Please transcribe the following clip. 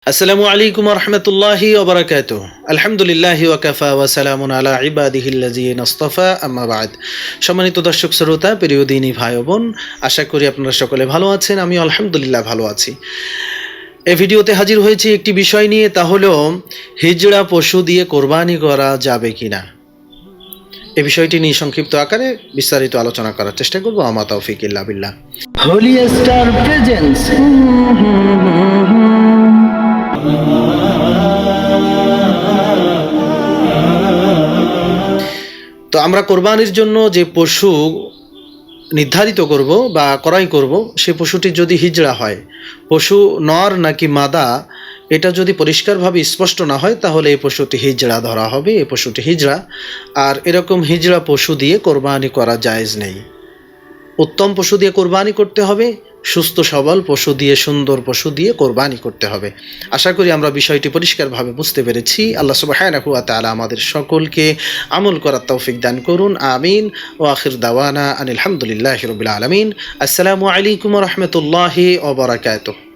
আসসালামু আলাইকুম রহমতুল্লাহি ওবরাকাতুহ। আলহামদুলিল্লাহি ওয়াকাফা ওয়া সালামুন আলা ইবাদিহিল্লাযিনা ইসতাফা, আম্মা বা'দ। সম্মানিত দর্শক শ্রোতা, প্রিয় দিনী ভাই ও বোন, আশা করি আপনারা সকলে ভালো আছেন। আমি আলহামদুলিল্লাহ ভালো আছি। এই ভিডিওতে হাজির হয়েছি একটি বিষয় নিয়ে, তা হলো হিজড়া পশু দিয়ে কোরবানি করা যাবে কিনা। এই বিষয়টি নিয়ে সংক্ষিপ্ত আকারে বিস্তারিত আলোচনা করার চেষ্টা করব। আমা তৌফিক ইল্লা বিল্লাহ। Holi star presents. তো আমরা কোরবানির জন্য যে পশু নির্ধারিত করব বা ক্রয় করব, সে পশুটি যদি হিজড়া হয়, পশু নর নাকি মাদা, এটা যদি পরিষ্কারভাবে স্পষ্ট না হয়, তাহলে এই পশুটি হিজড়া ধরা হবে। এই পশুটি হিজড়া। আর এরকম হিজড়া পশু দিয়ে কোরবানি করা জায়েজ নেই। উত্তম পশু দিয়ে কোরবানি করতে হবে, সুস্থ সবল পশু দিয়ে, সুন্দর পশু দিয়ে কোরবানি করতে হবে। আশা করি আমরা বিষয়টি পরিষ্কারভাবে বুঝতে পেরেছি। আল্লাহ সুবহানাহু ওয়া তাআলা আমাদের সকলকে আমল করার তৌফিক দান করুন, আমিন। ওয়া আখির দাওয়ানা আনিল হামদুলিল্লাহি রাব্বিল আলামিন। আসসালামু আলাইকুম ওয়া রাহমাতুল্লাহি ওয়া বারাকাতুহু।